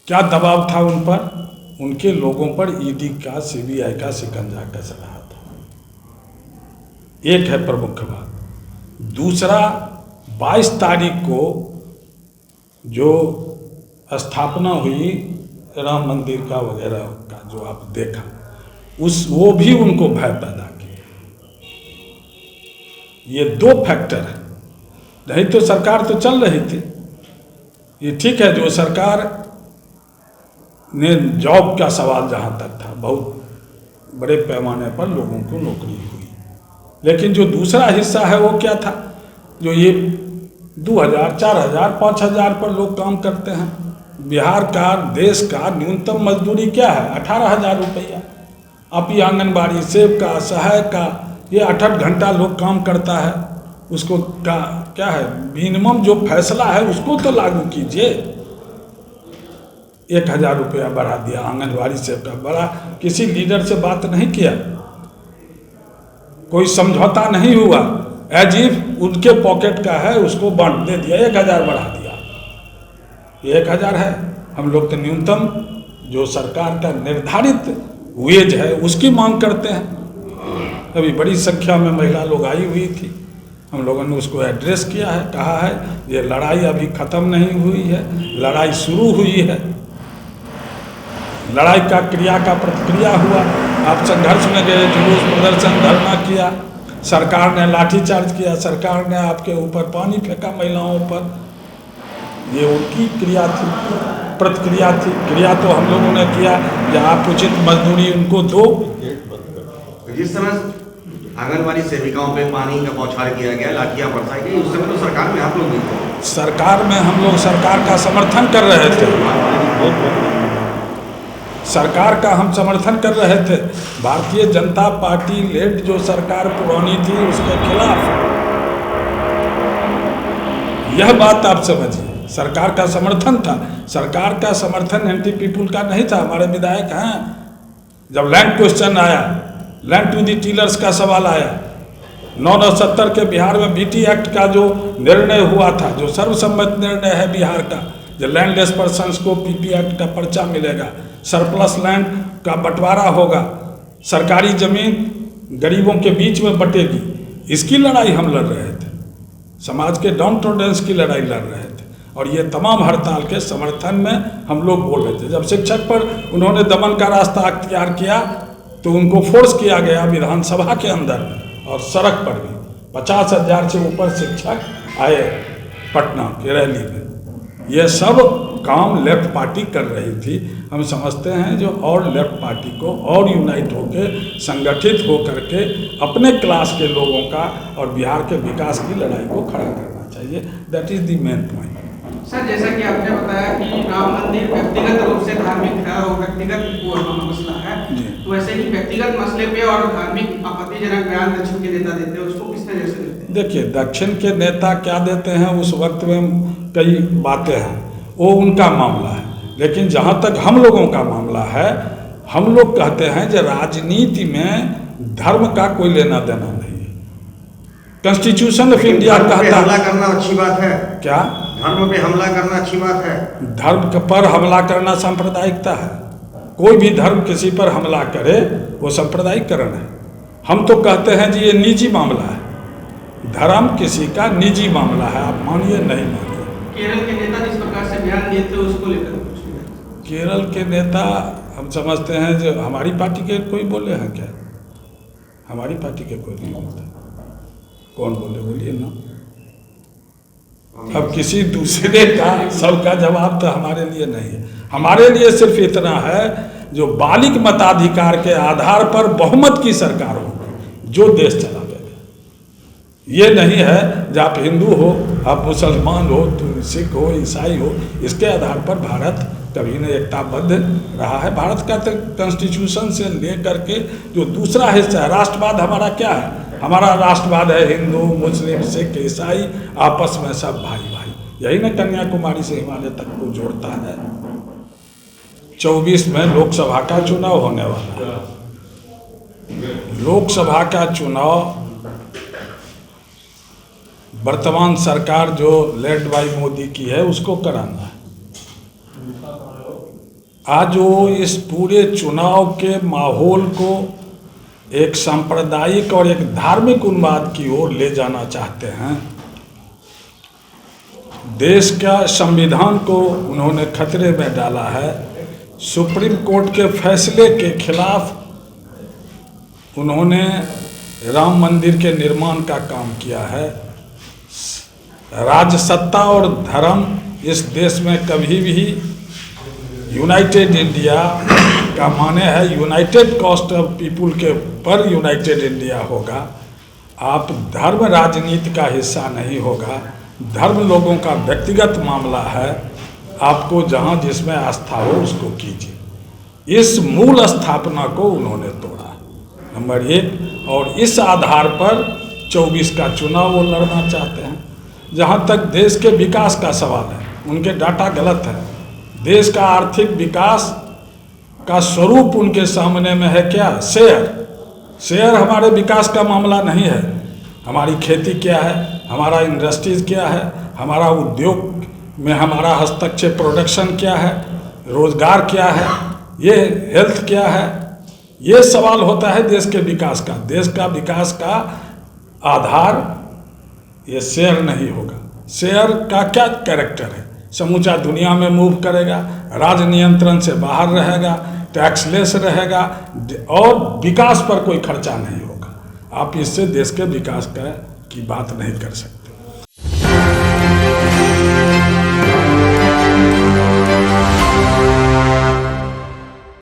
क्या दबाव था उन पर? उनके लोगों पर ईडी का, सीबीआई का शिकंजा कस रहा था। एक है प्रमुख बात। दूसरा, 22 तारीख को जो स्थापना हुई राम मंदिर का वगैरह का, जो आप देखा, वो भी उनको भय पैदा किया। ये 2 फैक्टर है। नहीं तो सरकार तो चल रही थी। ये ठीक है, जो सरकार ने जॉब का सवाल जहाँ तक था, बहुत बड़े पैमाने पर लोगों को नौकरी हुई। लेकिन जो दूसरा हिस्सा है वो क्या था? जो ये 2000, 4000, 5000 पर लोग काम करते हैं। बिहार का, देश का न्यूनतम मजदूरी क्या है? 18,000 रुपया। अब ये आंगनबाड़ी, सेब का, सहायक का, ये 8-8 घंटा लोग काम करता है। उसको क्या है? मिनिमम जो फैसला है उसको तो लागू कीजिए। 1000 रुपया बढ़ा दिया आंगनबाड़ी सेब का। बड़ा किसी लीडर से बात नहीं किया, कोई समझौता नहीं हुआ। एज इफ उनके पॉकेट का है, उसको बांट दे दिया, 1000 बढ़ा दिया। ये 1000 है। हम लोग तो न्यूनतम जो सरकार का निर्धारित वेज है उसकी मांग करते हैं। अभी बड़ी संख्या में महिला लोग आई हुई थी। हम लोगों ने उसको एड्रेस किया है, कहा है ये लड़ाई अभी ख़त्म नहीं हुई है, लड़ाई शुरू हुई है। लड़ाई का क्रिया का प्रतिक्रिया हुआ। आप संघर्ष में गए, जुलूस प्रदर्शन धरना किया, सरकार ने लाठीचार्ज किया, सरकार ने आपके ऊपर पानी फेंका महिलाओं पर। ये उनकी क्रिया थी, प्रतिक्रिया थी। क्रिया तो हम लोगों ने किया कि आप उचित मजदूरी उनको दो। जिस समय आंगनबाड़ी सेविकाओं पे पानी का बौछार किया गया, लाठियां बरसाई गई, उस समय तो सरकार में आप लोग नहीं थे। सरकार में हम लोग सरकार का समर्थन कर रहे थे। सरकार का हम समर्थन कर रहे थे। भारतीय जनता पार्टी लेड जो सरकार पुरानी थी उसके खिलाफ। यह बात आप समझिए, सरकार का समर्थन था। सरकार का समर्थन एंटी पीपुल का नहीं था। हमारे विधायक हैं, जब लैंड क्वेश्चन आया, लैंड टू दी टीलर्स का सवाल आया, 9/70 के बिहार में बीटी एक्ट का जो निर्णय हुआ था, जो सर्वसम्मत निर्णय है बिहार का, जो लैंडलेस पर्सन्स को पीपी एक्ट का पर्चा मिलेगा, सरप्लस लैंड का बंटवारा होगा, सरकारी जमीन गरीबों के बीच में बटेगी, इसकी लड़ाई हम लड़ रहे थे। समाज के डाउन टोलेंस की लड़ाई लड़ रहे थे। और ये तमाम हड़ताल के समर्थन में हम लोग बोल रहे थे। जब शिक्षक पर उन्होंने दमन का रास्ता अख्तियार किया तो उनको फोर्स किया गया विधानसभा के अंदर और सड़क पर भी। 50,000 से ऊपर शिक्षक आए पटना की रैली में। ये सब काम लेफ्ट पार्टी कर रही थी। हम समझते हैं जो और लेफ्ट पार्टी को और यूनाइट होकर, संगठित हो करके अपने क्लास के लोगों का और बिहार के विकास की लड़ाई को खड़ा करना चाहिए। That is the main point. Sir, जैसा कि आपने बताया कि राम मंदिर व्यक्तिगत रूप से धार्मिक है और व्यक्तिगत मसला है, तो वैसे ही व्यक्तिगत मसले पे और धार्मिक आपत्तिजनक बयान दक्षिण के नेता देते हैं, उसको किस तरह से देते हैं? देखिए, दक्षिण के नेता क्या देते हैं उस वक्त में कई बातें हैं, वो उनका मामला है। लेकिन जहाँ तक हम लोगों का मामला है, हम लोग कहते हैं कि राजनीति में धर्म का कोई लेना देना नहीं है। कॉन्स्टिट्यूशन ऑफ इंडिया कहता है। हमला करना अच्छी बात है क्या? धर्म पे हमला करना अच्छी बात है? धर्म पर हमला करना सांप्रदायिकता है। कोई भी धर्म किसी पर हमला करे वो सांप्रदायिकरण है। हम तो कहते हैं जी ये निजी मामला है। धर्म किसी का निजी मामला है, आप मानिए नहीं मानिए। केरल के नेता जिस प्रकार से बयान दिए थे उसको लेकर केरल के नेता हम समझते हैं जो हमारी पार्टी के कोई बोले हैं क्या? हमारी पार्टी के कोई नहीं बोलते। कौन बोले बोलिए ना। अब किसी दूसरे का सबका जवाब तो हमारे लिए नहीं है। हमारे लिए सिर्फ इतना है जो बालिग मताधिकार के आधार पर बहुमत की सरकार हो जो देश चला देगा। ये नहीं है जो आप हिंदू हो, आप मुसलमान हो, सिख हो, ईसाई हो, इसके आधार पर भारत कभी न एकताबद्ध रहा है। भारत का तो कॉन्स्टिट्यूशन से लेकर के जो दूसरा हिस्सा है, राष्ट्रवाद हमारा क्या है? हमारा राष्ट्रवाद है हिंदू, मुस्लिम, सिख, ईसाई आपस में सब भाई भाई। यही ना कन्याकुमारी से हिमालय तक को जोड़ता है। 24 में लोकसभा का चुनाव होने वाला है। लोकसभा का चुनाव वर्तमान सरकार जो लेड बाई मोदी की है उसको कराना है। आज वो इस पूरे चुनाव के माहौल को एक सांप्रदायिक और एक धार्मिक उन्माद की ओर ले जाना चाहते हैं। देश का संविधान को उन्होंने खतरे में डाला है। सुप्रीम कोर्ट के फैसले के खिलाफ उन्होंने राम मंदिर के निर्माण का काम किया है। राजसत्ता और धर्म इस देश में कभी भी यूनाइटेड इंडिया का माने है यूनाइटेड कॉस्ट ऑफ पीपुल के पर यूनाइटेड इंडिया होगा। आप धर्म राजनीति का हिस्सा नहीं होगा। धर्म लोगों का व्यक्तिगत मामला है। आपको जहां जिसमें आस्था हो उसको कीजिए। इस मूल स्थापना को उन्होंने तोड़ा, नंबर 1। और इस आधार पर 24 का चुनाव वो लड़ना चाहते हैं। जहां तक देश के विकास का सवाल है, उनके डाटा गलत है। देश का आर्थिक विकास का स्वरूप उनके सामने में है क्या? शेयर हमारे विकास का मामला नहीं है। हमारी खेती क्या है, हमारा इंडस्ट्रीज क्या है, हमारा उद्योग में हमारा हस्तक्षेप प्रोडक्शन क्या है, रोजगार क्या है, ये हेल्थ क्या है, ये सवाल होता है देश के विकास का। देश का विकास का आधार ये शेयर नहीं होगा। शेयर का क्या कैरेक्टर है? समूचा दुनिया में मूव करेगा, राज नियंत्रण से बाहर रहेगा, टैक्सलेस रहेगा और विकास पर कोई खर्चा नहीं होगा। आप इससे देश के विकास की बात नहीं कर सकते।